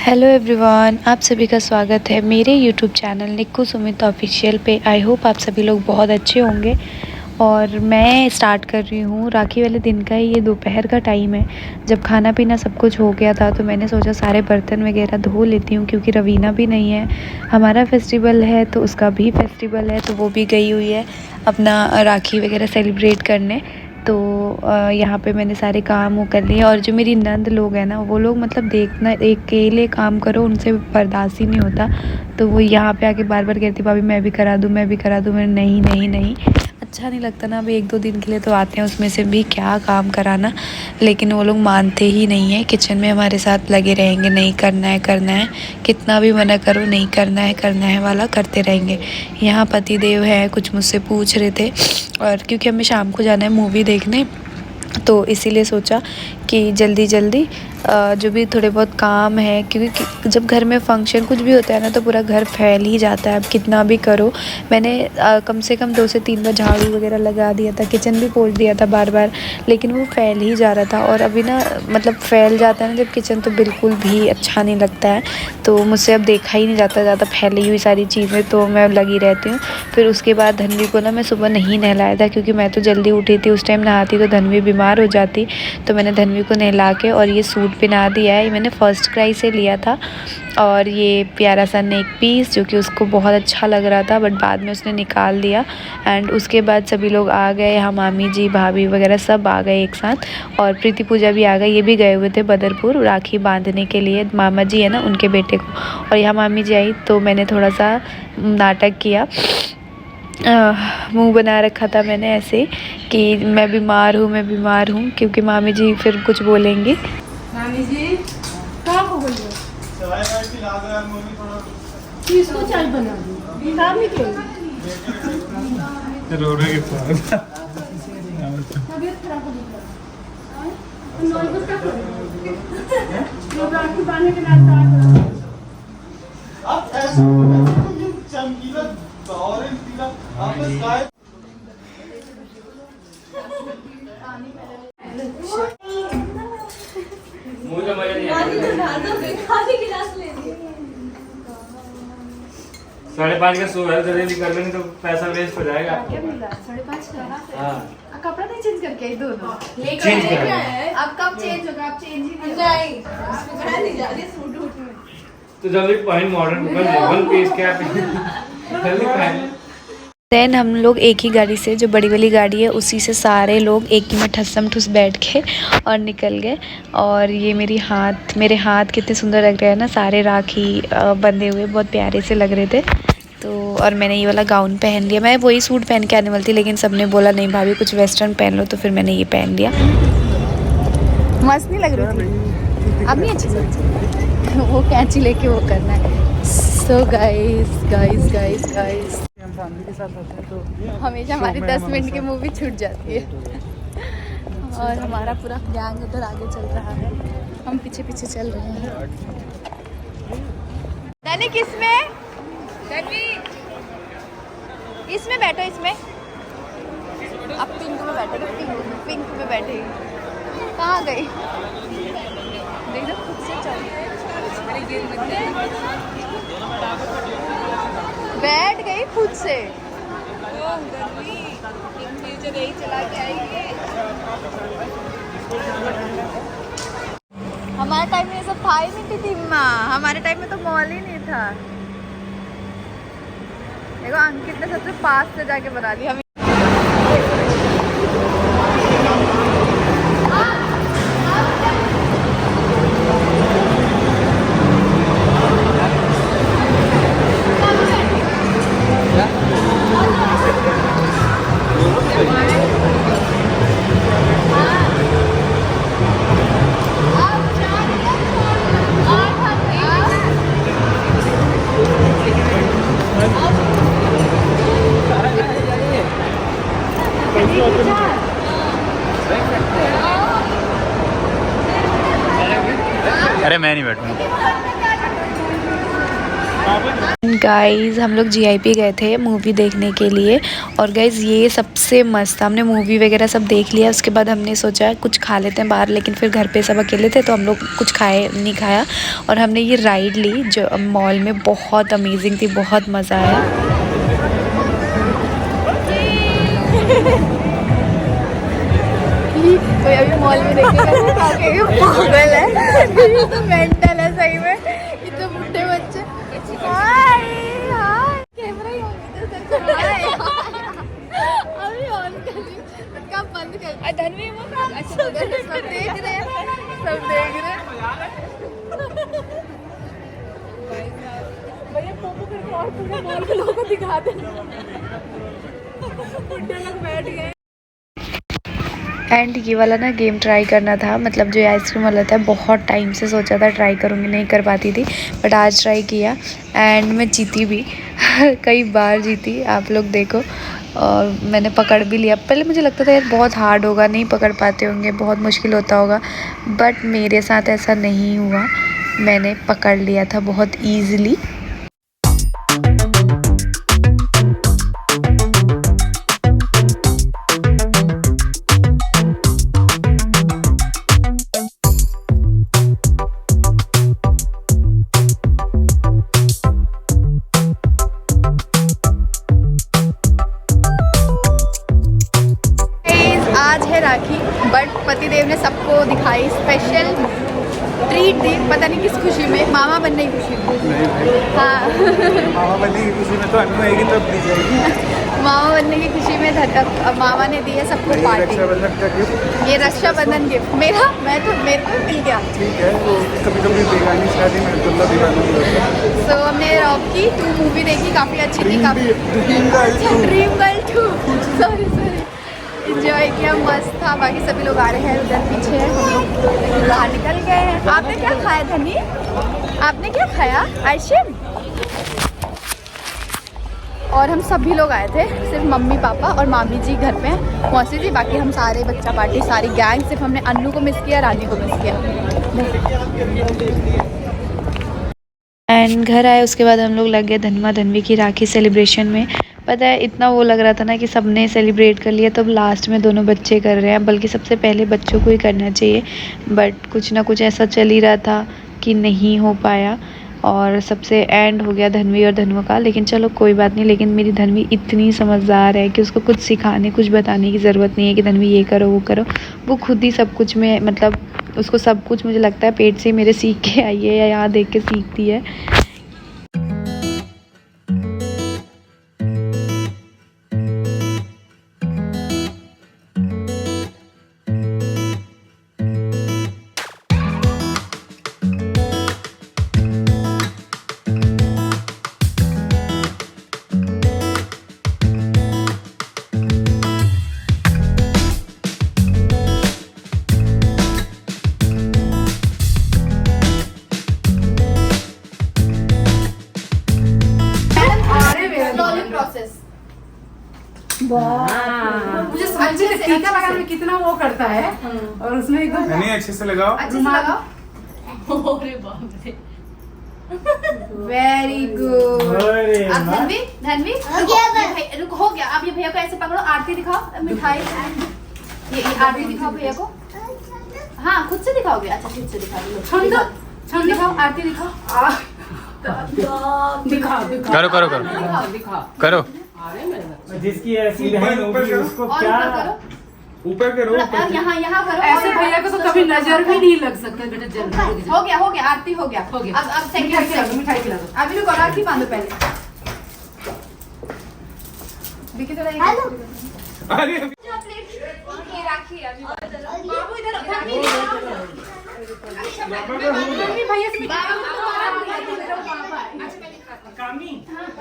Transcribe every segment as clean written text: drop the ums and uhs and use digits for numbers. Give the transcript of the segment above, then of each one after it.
Hello everyone, आप सभी का स्वागत है मेरे YouTube channel Nikku Sumit official पे। आई होप आप सभी लोग बहुत अच्छे होंगे। और मैं स्टार्ट कर रही हूँ राखी वाले दिन का। ये दोपहर का टाइम है, जब खाना पीना सब कुछ हो गया था तो मैंने सोचा सारे बर्तन वगैरह धो लेती हूँ, क्योंकि रवीना भी नहीं है। हमारा फेस्टिवल है तो उसका भी फेस्टिवल है, तो वो भी गई हुई है अपना राखी वगैरह सेलिब्रेट करने। तो यहाँ पे मैंने सारे काम वो कर लिए। और जो मेरी नंद लोग हैं ना, वो लोग मतलब देखना अकेले काम करो उनसे बर्दाश्त ही नहीं होता। तो वो यहाँ पे आके बार बार कहती भाभी मैं भी करा दूँ, मैं भी करा दूँ। मैंने नहीं नहीं नहीं, अच्छा नहीं लगता ना। अभी 1-2 दिन के लिए तो आते हैं, उसमें से भी क्या काम कराना। लेकिन वो लोग मानते ही नहीं है, किचन में हमारे साथ लगे रहेंगे, नहीं करना है करना है। कितना भी मना करो, नहीं करना है वाला करते रहेंगे। यहाँ पति देव है, कुछ मुझसे पूछ रहे थे। और क्योंकि हमें शाम को जाना है मूवी देखने, तो इसीलिए सोचा कि जल्दी जल्दी जो भी थोड़े बहुत काम है, क्योंकि जब घर में फंक्शन कुछ भी होता है ना तो पूरा घर फैल ही जाता है। अब कितना भी करो, मैंने कम से कम 2 से 3 बार झाड़ू वगैरह लगा दिया था, किचन भी पोंछ दिया था बार बार, लेकिन वो फैल ही जा रहा था। और अभी ना मतलब फैल जाता है ना जब किचन, तो बिल्कुल भी अच्छा नहीं लगता है। तो मुझसे अब देखा ही नहीं जाता ज़्यादा फैली हुई सारी चीज़ें, तो मैं लगी रहती हूँ। फिर उसके बाद धनवी को ना मैं सुबह नहीं नहलाया था, क्योंकि मैं तो जल्दी उठी थी। उस टाइम नहाती तो धनवी बीमार हो जाती। तो मैंने धनवी को नहला के और ये सूट पहना दिया है। ये मैंने फर्स्ट क्राई से लिया था। और ये प्यारा सा नेक पीस, जो कि उसको बहुत अच्छा लग रहा था, बट बाद में उसने निकाल दिया। एंड उसके बाद सभी लोग आ गए, यहाँ मामी जी भाभी वगैरह सब आ गए एक साथ। और प्रीति पूजा भी आ गई, ये भी गए हुए थे बदरपुर राखी बांधने के लिए, मामा जी है ना उनके बेटे को। और यहाँ मामी जी आई तो मैंने थोड़ा सा नाटक किया। मुंह बना रखा था मैंने ऐसे कि मैं बीमार हूँ, क्योंकि मामी जी फिर कुछ बोलेंगी। मामी जी क्या हो गई है? इसको चाय बना दो। काम ही क्यों? रो रहे हैं। तबीयत खराब हो गई है। नॉर्मल क्या करें? लोग राखी बांधने के नाटक अब ऐसे चमकीला ऑरेंज पीला आपस गाय मुझे मजा नहीं आया। 5:30 का शो है, जल्दी कर लेंगे तो पैसा वेस्ट हो जाएगा। क्या मिला? 5:30 का? हाँ, कपड़ा नहीं चेंज करके आई दोनों? चेंज कर। अब कब चेंज होगा? अब चेंज ही नहीं होगा। तो जल्दी पहन, मॉडर्न वन पीस क्या जल्दी पहन। देन हम लोग एक ही गाड़ी से, जो बड़ी वाली गाड़ी है उसी से सारे लोग एक ही में ठस्सम ठुस बैठ के और निकल गए। और ये मेरे हाथ कितने सुंदर लग रहे हैं ना, सारे राखी बंधे हुए बहुत प्यारे से लग रहे थे। तो और मैंने ये वाला गाउन पहन लिया। मैं वही सूट पहन के आने वाली थी, लेकिन सबने बोला नहीं भाभी कुछ वेस्टर्न पहन लो, तो फिर मैंने ये पहन लिया। मस्त नहीं लग रही थी? अब नहीं अच्छी लग रही। वो कैंची लेके वो करना है। सो गाइस हम फैमिली के साथ आते हैं तो हमेशा हमारी 10 मिनट की मूवी छूट जाती है। और हमारा पूरा गैंग उधर आगे चल रहा है, हम पीछे पीछे चल रहे हैं। दानी किसमें? इसमें बैठो, इसमें। अब पिंक में बैठो, पिंक में बैठे। कहाँ गई? देखो खुद से चल, बैठ गई खुद से। चला के आएंगे। हमारे टाइम में ये सब था ही नहीं थी माँ। हमारे टाइम में तो मॉल ही नहीं था। देखो अंकित ने सबसे पास से जाके बना ली। हम अरे मैं नहीं बैठूंगा। गाइज़ हम लोग GIP गए थे मूवी देखने के लिए और गाइज़ ये सबसे मस्त, हमने मूवी वगैरह सब देख लिया। उसके बाद हमने सोचा कुछ खा लेते हैं बाहर, लेकिन फिर घर पे सब अकेले थे तो हम लोग कुछ नहीं खाया और हमने ये राइड ली जो मॉल में बहुत अमेजिंग थी, बहुत मज़ा आया। कोई अभी मॉल में देखेगा पागल है, तो मेंटल है सही में। इतने बुढ़े बच्चे हाय हाय कैमरा ही अभी ऑन कर दी, उसका बंद कर। धनवी वो अच्छा सब देख रहे हैं, सब देख रहे हैं। भैया पोपो करके और पूरे मॉल के लोगों को दिखा दे। बुढ़े लोग बैठ गए। एंड ये वाला ना गेम ट्राई करना था, मतलब जो आइसक्रीम वाला था, बहुत टाइम से सोचा था ट्राई करूँगी, नहीं कर पाती थी, बट आज ट्राई किया एंड मैं जीती भी कई बार जीती, आप लोग देखो। और मैंने पकड़ भी लिया। पहले मुझे लगता था यार बहुत हार्ड होगा, नहीं पकड़ पाते होंगे, बहुत मुश्किल होता होगा, बट मेरे साथ ऐसा नहीं हुआ, मैंने पकड़ लिया था बहुत ईज़िली। राखी, बट पतिदेव ने सबको दिखाई स्पेशल ट्रीट दी, पता नहीं किस खुशी में, मामा बनने की खुशी में। हाँ मामा बनने की खुशी में तो अन्नू आएगी तब दी जाएगी। मामा बनने की खुशी में मामा ने दी है सबको पार्टी। रक्षाबंधन का गिफ्ट, ये रक्षाबंधन गिफ्ट मेरा, मेरे को मिल गया। ठीक है, वो कभी कभी बेगानी शादी में तो दीवाना भी होता है। सो हमने रॉकी 2 मूवी देखी, काफ़ी अच्छी थी, काफ़ी ड्रीम गर्ल 2 सॉरी इंजॉय किया, मस्त था। बाकी सभी लोग आ रहे हैं, उधर पीछे है, हम लोग बाहर निकल गए हैं। आपने क्या खाया धनी? आपने क्या खाया? आइसक्रीम। और हम सभी लोग आए थे, सिर्फ मम्मी पापा और मामी जी घर पे हैं, मौसी जी, बाकी हम सारे बच्चा पार्टी, सारी गैंग। सिर्फ हमने अन्नू को मिस किया, रानी को मिस किया। एंड घर आए उसके बाद हम लोग लग गए धनवा धनवी की राखी सेलिब्रेशन में। पता है इतना वो लग रहा था ना कि सबने सेलिब्रेट कर लिया, तब लास्ट में दोनों बच्चे कर रहे हैं, बल्कि सबसे पहले बच्चों को ही करना चाहिए, बट कुछ ना कुछ ऐसा चल ही रहा था कि नहीं हो पाया और सबसे एंड हो गया धनवी और धनवा का। लेकिन चलो कोई बात नहीं, लेकिन मेरी धनवी इतनी समझदार है कि उसको कुछ सिखाने कुछ बताने की ज़रूरत नहीं है कि धनवी ये करो वो करो, वो खुद ही सब कुछ में, मतलब उसको सब कुछ मुझे लगता है पेट से मेरे सीख के आई है या यहाँ देख के सीखती है। मुझे समझ में टीका लगाने में कितना वो करता है और उसमें एकदम नहीं अच्छे से लगाओ, अच्छे से लगाओ। अरे बाप रे, वेरी गुड। अब धनवी धनवी रुको, हो गया। अब ये भैया को ऐसे पकड़ो, आरती दिखाओ, मिठाई ये आरती दिखाओ भैया को। हाँ खुद से दिखाओगे? अच्छा खुद से दिखाओ, दिखाओ आरती दिखाओ। करो करो करो करो। जिसकी ऐसी बहन होगी उसको क्या ऊपर करो, यहाँ करो। ऐसे भैया को तो कभी नजर भी नहीं लग सकता बेटा। जल्दी हो गया आरती हो गया। अब सेकंड मिठाई खिला दो। अभी रुको, राखी बांधो पहले। देखिए थोड़ा अरे ये राखी अभी बाबू इधर भैया से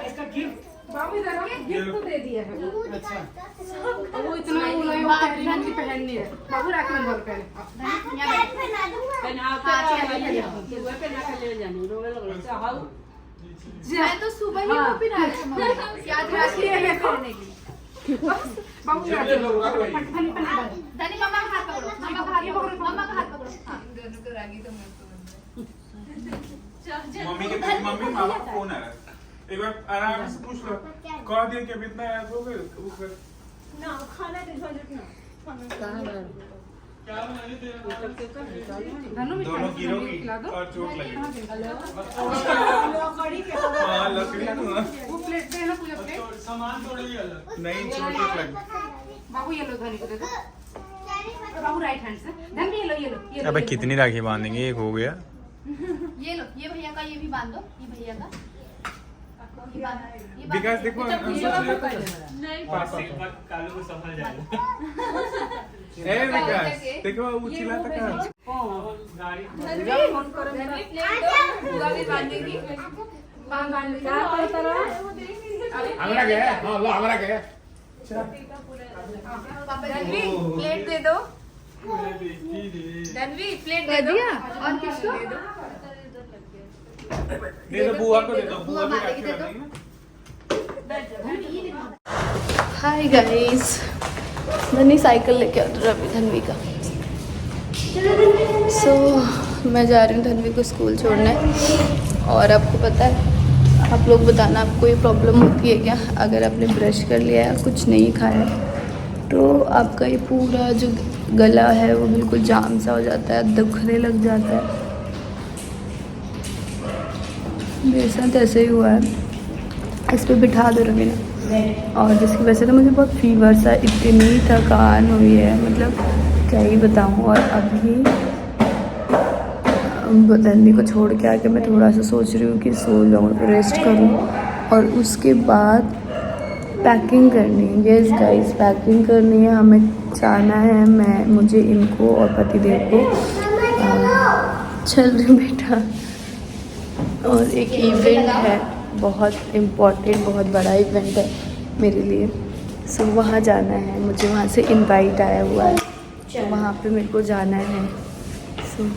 इसका गिफ्ट बाबू इधर गिफ्ट तो दे दिया है। अच्छा वो इतना मुलायम पहननी है। बाबू राखी बंधो पहले। मैं तो सुबह ही कॉपी ना याद राखी है करने की। बाबू धनी मम्मा का हाथ पकड़ो, मम्मा का हाथ पकड़ो, मम्मा का हाथ पकड़ो। हाँ दोनों को रागी तो मैं तो मम्मी के मम्मी मामा का फोन आ रहा है। एक बार आराम से पूछ लो कह दिया कि अब इतना याद हो गए ना खाना दिन भर ना दोनों गिरोगी और चोट लगेगी। हाँ लकड़ी तो वो प्लेट पे है ना पूरा प्लेट सामान थोड़ी अलग नहीं चोट लगी। बाबू ये लो धनी को दे दो बाबू राइट हैंड से धनी ये लो अबे कितनी राखी बांधेंगे एक हो गया ये लो, ये भैया का ये भी बांध दो, ये भैया का ये बांध दो। विकास देखो कालू को संभल जाएगा ए विकास देखो वो चिल्लाता कहाँ गाड़ी हमारा गया हाँ लो हमारा गया प्लेट दे दो धनवी, प्लेट दे दो और किसको दे दो बुआ को दे दो बुआ भी राखी बांधेगी ना। हाय गाइस, धनी साइकिल लेके आ रहा अभी धनवी का। सो मैं जा रही हूँ धनवी को स्कूल छोड़ने। और आपको पता है, आप लोग बताना आपको ये प्रॉब्लम होती है क्या? अगर आपने ब्रश कर लिया है कुछ नहीं खाया तो आपका ये पूरा जो गला है वो बिल्कुल जाम सा हो जाता है, दुखने लग जाता है। मेरे साथ ऐसे ही हुआ है। इस पर बिठा दो रवीना। और जिसकी वजह से तो मुझे बहुत फीवर सा, इतनी थकान हुई है, मतलब क्या ही बताऊँ। और अभी धनी को छोड़ के आके मैं थोड़ा सा सोच रही हूँ कि सो जाऊँ, रेस्ट करूँ और उसके बाद पैकिंग करनी है। यस गाइस, पैकिंग करनी है, हमें जाना है। मुझे इनको और पतिदेव को चल रही बेटा। और एक इवेंट है, बहुत इम्पोर्टेंट, बहुत बड़ा इवेंट है मेरे लिए। सो वहाँ जाना है, मुझे वहाँ से इनवाइट आया हुआ है, तो वहाँ पे मेरे को जाना है। सो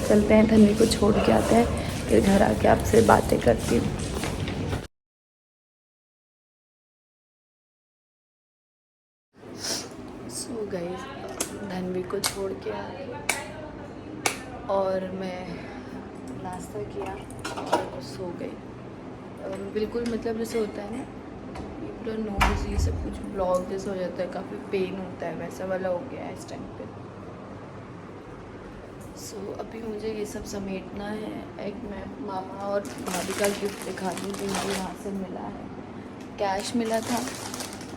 चलते हैं, धनी को छोड़ के आते हैं, फिर घर आके आपसे बातें करती हूँ। सो गाइस, धनवी को छोड़ के आ और मैं नाश्ता किया और सो गई। बिल्कुल मतलब जैसे होता है ना, पूरा नोज़ ये सब कुछ ब्लॉक जैसा हो जाता है, काफ़ी पेन होता है, वैसा वाला हो गया है इस टाइम पे। सो अभी मुझे ये सब समेटना है। एक मैं मामा और भाभी का गिफ्ट दिखा दूँ जो मुझे वहाँ से मिला है। कैश मिला था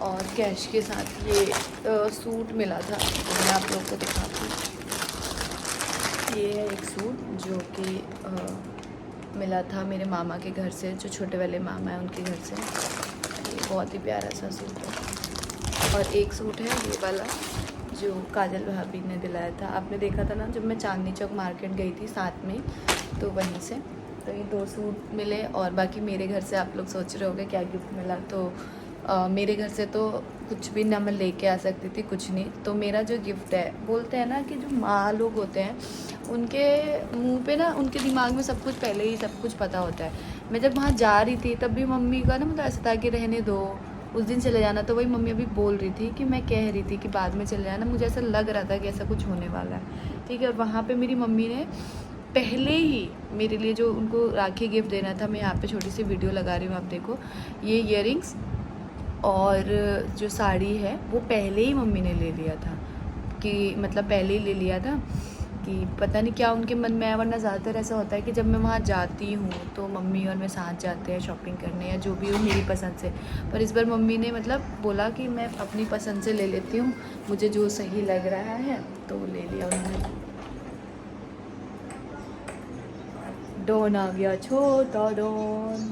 और कैश के साथ ये सूट मिला था, तो मैं आप लोग को दिखाती हूँ। ये है एक सूट जो कि मिला था मेरे मामा के घर से, जो छोटे वाले मामा हैं उनके घर से। ये बहुत ही प्यारा सा सूट है। और एक सूट है ये वाला जो काजल भाभी ने दिलाया था, आपने देखा था ना जब मैं चांदनी चौक मार्केट गई थी साथ में, तो वहीं से। तो ये 2 सूट मिले। और बाकी मेरे घर से आप लोग सोच रहे होंगे क्या गिफ्ट मिला, तो मेरे घर से तो कुछ भी ना मैं लेके आ सकती थी, कुछ नहीं। तो मेरा जो गिफ्ट है, बोलते हैं ना कि जो माँ लोग होते हैं उनके मुंह पे ना, उनके दिमाग में सब कुछ पहले ही सब कुछ पता होता है। मैं जब वहाँ जा रही थी तब भी मम्मी का ना मतलब ऐसा था कि रहने दो, उस दिन चले जाना। तो वही मम्मी अभी बोल रही थी कि मैं कह रही थी कि बाद में चले जाना, मुझे ऐसा लग रहा था कि ऐसा कुछ होने वाला है, ठीक है। वहाँ पे मेरी मम्मी ने पहले ही मेरे लिए जो उनको राखी गिफ्ट देना था, मैं यहाँ पे छोटी सी वीडियो लगा रही हूँ, आप देखो। ये ईयरिंग्स और जो साड़ी है वो पहले ही मम्मी ने ले लिया था, कि मतलब पहले ही ले लिया था कि पता नहीं क्या उनके मन में है। वरना ज़्यादातर ऐसा होता है कि जब मैं वहाँ जाती हूँ तो मम्मी और मैं साथ जाते हैं शॉपिंग करने, या जो भी हो मेरी पसंद से। पर इस बार मम्मी ने मतलब बोला कि मैं अपनी पसंद से ले लेती हूँ, मुझे जो सही लग रहा है तो वो ले लिया उन्होंने। डॉन आ गया, छोटा डॉन।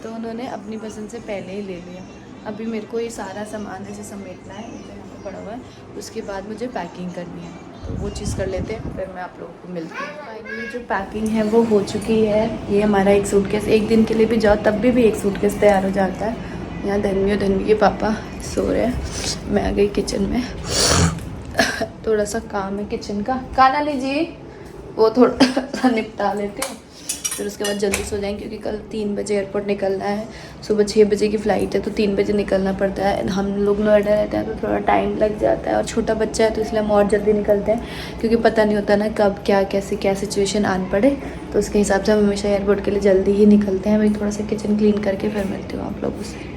तो उन्होंने अपनी पसंद से पहले ही ले लिया। अभी मेरे को ये सारा सामान ऐसे समेटना है, मुझे यहाँ पे पड़ा हुआ है। उसके बाद मुझे पैकिंग करनी है, तो वो चीज़ कर लेते हैं, फिर मैं आप लोगों को मिलती हूँ। फाइनली जो पैकिंग है वो हो चुकी है। ये हमारा एक सूटकेस, एक दिन के लिए भी जाओ तब भी एक सूटकेस तैयार हो जाता है। यहाँ धनवी और धनवी के पापा सो रहे हैं, मैं आ गई किचन में। थोड़ा सा काम है किचन का, खाना लीजिए, वो थोड़ा सा निपटा लेते हैं, फिर उसके बाद जल्दी सो जाएंगे क्योंकि कल 3 बजे एयरपोर्ट निकलना है। सुबह 6 बजे की फ़्लाइट है तो 3 बजे निकलना पड़ता है। हम लोग नोएडा रहते हैं तो थोड़ा टाइम लग जाता है और छोटा बच्चा है तो इसलिए हम और जल्दी निकलते हैं क्योंकि पता नहीं होता ना कब क्या कैसे क्या सिचुएशन आन पड़े, तो उसके हिसाब से हम हमेशा एयरपोर्ट के लिए जल्दी ही निकलते हैं। मैं थोड़ा सा किचन क्लीन करके फिर मिलती हूँ आप लोगों से।